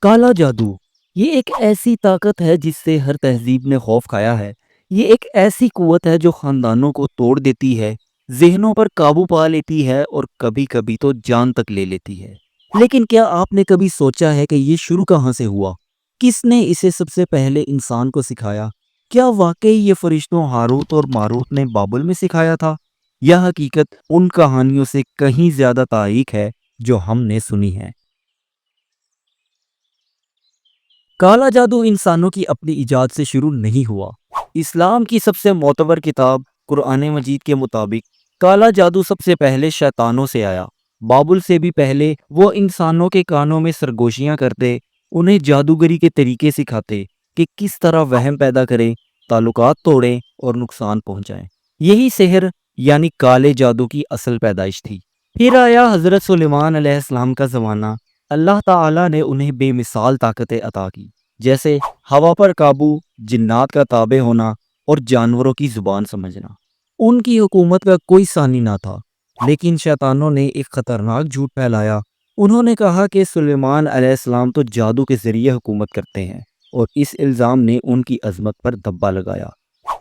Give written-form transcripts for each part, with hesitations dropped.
کالا جادو یہ ایک ایسی طاقت ہے جس سے ہر تہذیب نے خوف کھایا ہے۔ یہ ایک ایسی قوت ہے جو خاندانوں کو توڑ دیتی ہے، ذہنوں پر قابو پا لیتی ہے اور کبھی کبھی تو جان تک لے لیتی ہے۔ لیکن کیا آپ نے کبھی سوچا ہے کہ یہ شروع کہاں سے ہوا؟ کس نے اسے سب سے پہلے انسان کو سکھایا؟ کیا واقعی یہ فرشتوں ہاروت اور ماروت نے بابل میں سکھایا تھا؟ یا حقیقت ان کہانیوں سے کہیں زیادہ تاریخ ہے جو ہم نے سنی ہے؟ کالا جادو انسانوں کی اپنی ایجاد سے شروع نہیں ہوا۔ اسلام کی سب سے معتبر کتاب قرآن مجید کے مطابق کالا جادو سب سے پہلے شیطانوں سے آیا۔ بابل سے بھی پہلے وہ انسانوں کے کانوں میں سرگوشیاں کرتے، انہیں جادوگری کے طریقے سکھاتے کہ کس طرح وہم پیدا کریں، تعلقات توڑیں اور نقصان پہنچائیں۔ یہی سحر یعنی کالے جادو کی اصل پیدائش تھی۔ پھر آیا حضرت سلیمان علیہ السلام کا زمانہ۔ اللہ تعالیٰ نے انہیں بے مثال طاقتیں عطا کی، جیسے ہوا پر قابو، جنات کا تابع ہونا اور جانوروں کی زبان سمجھنا۔ ان کی حکومت کا کوئی ثانی نہ تھا، لیکن شیطانوں نے ایک خطرناک جھوٹ پھیلایا۔ انہوں نے کہا کہ سلیمان علیہ السلام تو جادو کے ذریعے حکومت کرتے ہیں، اور اس الزام نے ان کی عظمت پر دھبا لگایا۔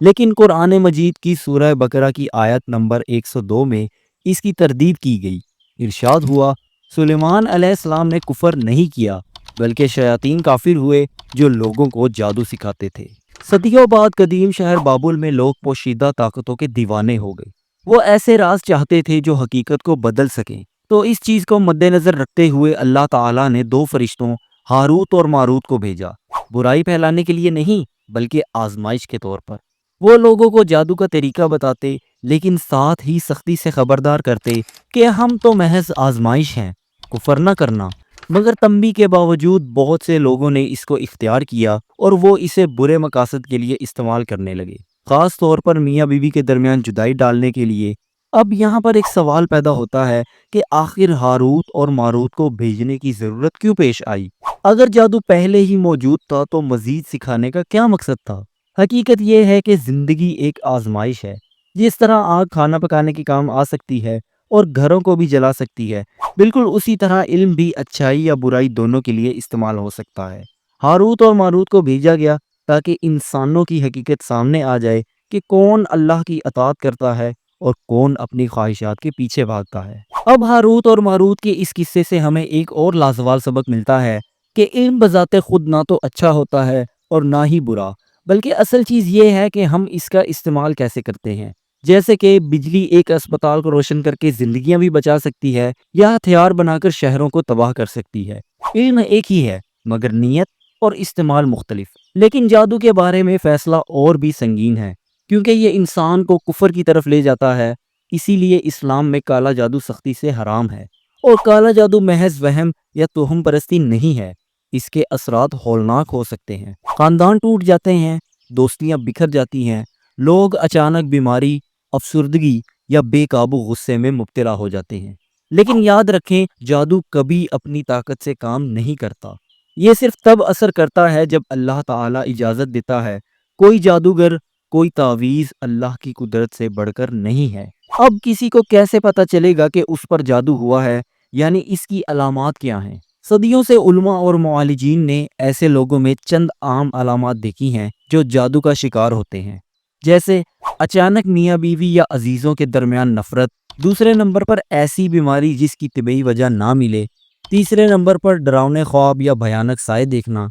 لیکن قرآن مجید کی سورہ بقرہ کی آیت نمبر 102 میں اس کی تردید کی گئی۔ ارشاد ہوا، سلیمان علیہ السلام نے کفر نہیں کیا، بلکہ شیاطین کافر ہوئے جو لوگوں کو جادو سکھاتے تھے۔ صدیوں بعد قدیم شہر بابل میں لوگ پوشیدہ طاقتوں کے دیوانے ہو گئے۔ وہ ایسے راز چاہتے تھے جو حقیقت کو بدل سکیں۔ تو اس چیز کو مد نظر رکھتے ہوئے اللہ تعالیٰ نے دو فرشتوں ہاروت اور ماروت کو بھیجا، برائی پھیلانے کے لیے نہیں بلکہ آزمائش کے طور پر۔ وہ لوگوں کو جادو کا طریقہ بتاتے، لیکن ساتھ ہی سختی سے خبردار کرتے کہ ہم تو محض آزمائش ہیں، کفر نہ کرنا۔ مگر تنبیہ کے باوجود بہت سے لوگوں نے اس کو اختیار کیا اور وہ اسے برے مقاصد کے لیے استعمال کرنے لگے، خاص طور پر میاں بیوی کے درمیان جدائی ڈالنے کے لیے۔ اب یہاں پر ایک سوال پیدا ہوتا ہے کہ آخر ہاروت اور ماروت کو بھیجنے کی ضرورت کیوں پیش آئی؟ اگر جادو پہلے ہی موجود تھا تو مزید سکھانے کا کیا مقصد تھا؟ حقیقت یہ ہے کہ زندگی ایک آزمائش ہے۔ جس طرح آگ کھانا پکانے کے کام آ سکتی ہے اور گھروں کو بھی جلا سکتی ہے، بالکل اسی طرح علم بھی اچھائی یا برائی دونوں کے لیے استعمال ہو سکتا ہے۔ ہاروت اور ماروت کو بھیجا گیا تاکہ انسانوں کی حقیقت سامنے آ جائے کہ کون اللہ کی اطاعت کرتا ہے اور کون اپنی خواہشات کے پیچھے بھاگتا ہے۔ اب ہاروت اور ماروت کے اس قصے سے ہمیں ایک اور لازوال سبق ملتا ہے کہ علم بذات خود نہ تو اچھا ہوتا ہے اور نہ ہی برا، بلکہ اصل چیز یہ ہے کہ ہم اس کا استعمال کیسے کرتے ہیں۔ جیسے کہ بجلی ایک اسپتال کو روشن کر کے زندگیاں بھی بچا سکتی ہے، یا ہتھیار بنا کر شہروں کو تباہ کر سکتی ہے۔ علم ایک ہی ہے، مگر نیت اور استعمال مختلف۔ لیکن جادو کے بارے میں فیصلہ اور بھی سنگین ہے، کیونکہ یہ انسان کو کفر کی طرف لے جاتا ہے۔ اسی لیے اسلام میں کالا جادو سختی سے حرام ہے، اور کالا جادو محض وہم یا توہم پرستی نہیں ہے۔ اس کے اثرات ہولناک ہو سکتے ہیں، خاندان ٹوٹ جاتے ہیں، دوستیاں بکھر جاتی ہیں، لوگ اچانک بیماری، افسردگی یا بے قابو غصے میں مبتلا ہو جاتے ہیں۔ لیکن یاد رکھیں، جادو کبھی اپنی طاقت سے کام نہیں کرتا۔ یہ صرف تب اثر کرتا ہے جب اللہ تعالیٰ اجازت دیتا ہے۔ کوئی جادوگر، کوئی تعویذ اللہ کی قدرت سے بڑھ کر نہیں ہے۔ اب کسی کو کیسے پتا چلے گا کہ اس پر جادو ہوا ہے، یعنی اس کی علامات کیا ہیں؟ صدیوں سے علماء اور معالجین نے ایسے لوگوں میں چند عام علامات دیکھی ہیں جو جادو کا شکار ہوتے ہیں، جیسے اچانک میاں بیوی یا عزیزوں کے درمیان نفرت، دوسرے نمبر پر ایسی بیماری جس کی طبی وجہ نہ ملے، تیسرے نمبر پر ڈراؤنے خواب یا بھیانک سائے دیکھنا،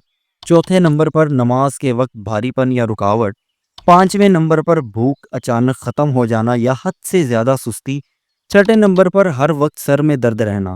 چوتھے نمبر پر نماز کے وقت بھاری پن یا رکاوٹ، پانچویں نمبر پر بھوک اچانک ختم ہو جانا یا حد سے زیادہ سستی، چھٹے نمبر پر ہر وقت سر میں درد رہنا،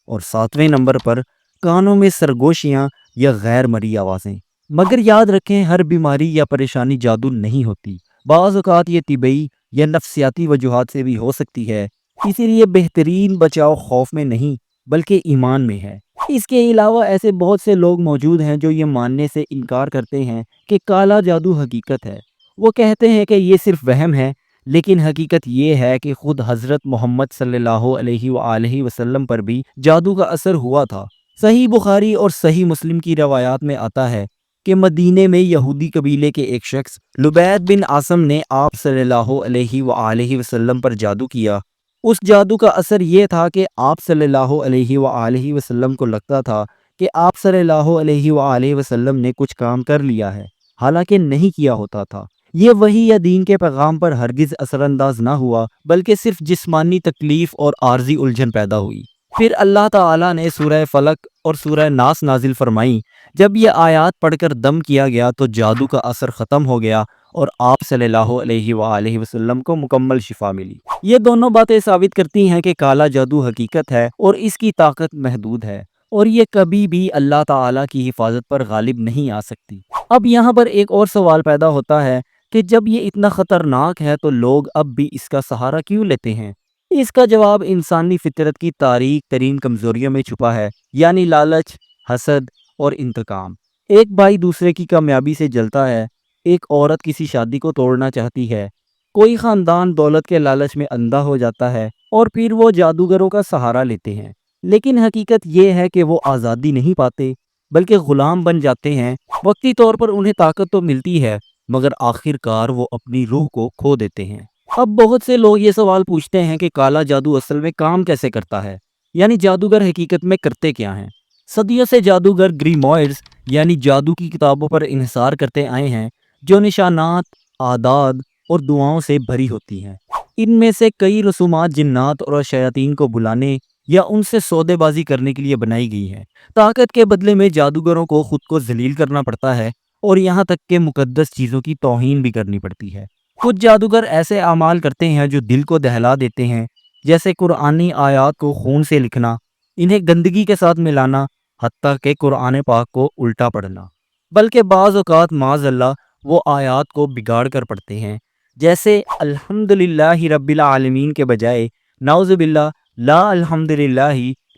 اور ساتویں نمبر پر کانوں میں سرگوشیاں یا غیر مرئی آوازیں۔ مگر یاد رکھیں، ہر بیماری یا پریشانی جادو نہیں ہوتی۔ بعض اوقات یہ طبی یا نفسیاتی وجوہات سے بھی ہو سکتی ہے۔ اسی لیے بہترین بچاؤ خوف میں نہیں بلکہ ایمان میں ہے۔ اس کے علاوہ ایسے بہت سے لوگ موجود ہیں جو یہ ماننے سے انکار کرتے ہیں کہ کالا جادو حقیقت ہے۔ وہ کہتے ہیں کہ یہ صرف وہم ہے، لیکن حقیقت یہ ہے کہ خود حضرت محمد صلی اللہ علیہ وآلہ وسلم پر بھی جادو کا اثر ہوا تھا۔ صحیح بخاری اور صحیح مسلم کی روایات میں آتا ہے کہ مدینے میں یہودی قبیلے کے ایک شخص لبید بن عاصم نے آپ صلی اللہ علیہ وآلہ وسلم پر جادو کیا۔ اس جادو کا اثر یہ تھا کہ آپ صلی اللہ علیہ وآلہ وسلم کو لگتا تھا کہ آپ صلی اللہ علیہ وآلہ وسلم نے کچھ کام کر لیا ہے، حالانکہ نہیں کیا ہوتا تھا۔ یہ وحی یا دین کے پیغام پر ہرگز اثر انداز نہ ہوا، بلکہ صرف جسمانی تکلیف اور عارضی الجھن پیدا ہوئی۔ پھر اللہ تعالیٰ نے سورہ فلق اور سورہ ناس نازل فرمائیں۔ جب یہ آیات پڑھ کر دم کیا گیا تو جادو کا اثر ختم ہو گیا اور آپ صلی اللہ علیہ وآلہ وسلم کو مکمل شفا ملی۔ یہ دونوں باتیں ثابت کرتی ہیں کہ کالا جادو حقیقت ہے اور اس کی طاقت محدود ہے، اور یہ کبھی بھی اللہ تعالیٰ کی حفاظت پر غالب نہیں آ سکتی۔ اب یہاں پر ایک اور سوال پیدا ہوتا ہے کہ جب یہ اتنا خطرناک ہے تو لوگ اب بھی اس کا سہارا کیوں لیتے ہیں؟ اس کا جواب انسانی فطرت کی تاریک ترین کمزوریوں میں چھپا ہے، یعنی لالچ، حسد اور انتقام۔ ایک بھائی دوسرے کی کامیابی سے جلتا ہے، ایک عورت کسی شادی کو توڑنا چاہتی ہے، کوئی خاندان دولت کے لالچ میں اندھا ہو جاتا ہے، اور پھر وہ جادوگروں کا سہارا لیتے ہیں۔ لیکن حقیقت یہ ہے کہ وہ آزادی نہیں پاتے، بلکہ غلام بن جاتے ہیں۔ وقتی طور پر انہیں طاقت تو ملتی ہے، مگر آخر کار وہ اپنی روح کو کھو دیتے ہیں۔ اب بہت سے لوگ یہ سوال پوچھتے ہیں کہ کالا جادو اصل میں کام کیسے کرتا ہے، یعنی جادوگر حقیقت میں کرتے کیا ہیں؟ صدیوں سے جادوگر گریموئرز یعنی جادو کی کتابوں پر انحصار کرتے آئے ہیں، جو نشانات، اعداد اور دعاؤں سے بھری ہوتی ہیں۔ ان میں سے کئی رسومات جنات اور شیاطین کو بلانے یا ان سے سودے بازی کرنے کے لیے بنائی گئی ہیں۔ طاقت کے بدلے میں جادوگروں کو خود کو ذلیل کرنا پڑتا ہے، اور یہاں تک کہ مقدس چیزوں کی توہین بھی کرنی پڑتی ہے۔ کچھ جادوگر ایسے اعمال کرتے ہیں جو دل کو دہلا دیتے ہیں، جیسے قرآنی آیات کو خون سے لکھنا، انہیں گندگی کے ساتھ ملانا، حتیٰ کہ قرآن پاک کو الٹا پڑھنا۔ بلکہ بعض اوقات معاذ اللہ وہ آیات کو بگاڑ کر پڑھتے ہیں، جیسے الحمدللہ رب العالمین کے بجائے نعوذ باللہ لا الحمدللہ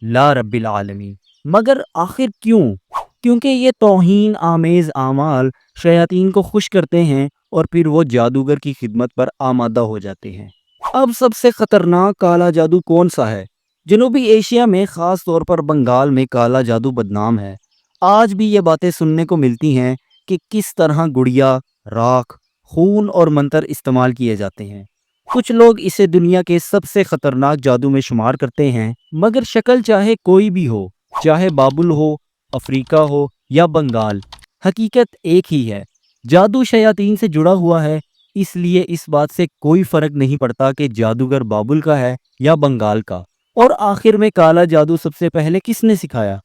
لا رب العالمین۔ مگر آخر کیوں؟ کیونکہ یہ توہین آمیز اعمال شیاطین کو خوش کرتے ہیں، اور پھر وہ جادوگر کی خدمت پر آمادہ ہو جاتے ہیں۔ اب سب سے خطرناک کالا جادو کون سا ہے؟ جنوبی ایشیا میں، خاص طور پر بنگال میں، کالا جادو بدنام ہے۔ آج بھی یہ باتیں سننے کو ملتی ہیں کہ کس طرح گڑیا، راکھ، خون اور منتر استعمال کیے جاتے ہیں۔ کچھ لوگ اسے دنیا کے سب سے خطرناک جادو میں شمار کرتے ہیں، مگر شکل چاہے کوئی بھی ہو، چاہے بابل ہو، افریقہ ہو یا بنگال، حقیقت ایک ہی ہے۔ جادو شیاطین سے جڑا ہوا ہے، اس لیے اس بات سے کوئی فرق نہیں پڑتا کہ جادوگر بابل کا ہے یا بنگال کا۔ اور آخر میں کالا جادو سب سے پہلے کس نے سکھایا؟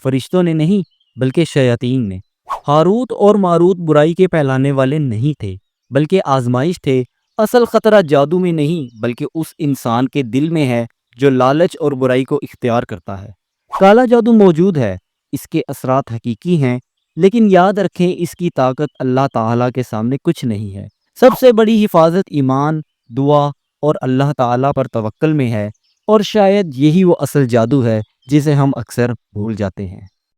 فرشتوں نے نہیں، بلکہ شیاطین نے۔ ہاروت اور ماروت برائی کے پھیلانے والے نہیں تھے، بلکہ آزمائش تھے۔ اصل خطرہ جادو میں نہیں، بلکہ اس انسان کے دل میں ہے جو لالچ اور برائی کو اختیار کرتا ہے۔ کالا جادو موجود ہے، اس کے اثرات حقیقی ہیں، لیکن یاد رکھیں اس کی طاقت اللہ تعالیٰ کے سامنے کچھ نہیں ہے۔ سب سے بڑی حفاظت ایمان، دعا اور اللہ تعالیٰ پر توکل میں ہے، اور شاید یہی وہ اصل جادو ہے جسے ہم اکثر بھول جاتے ہیں۔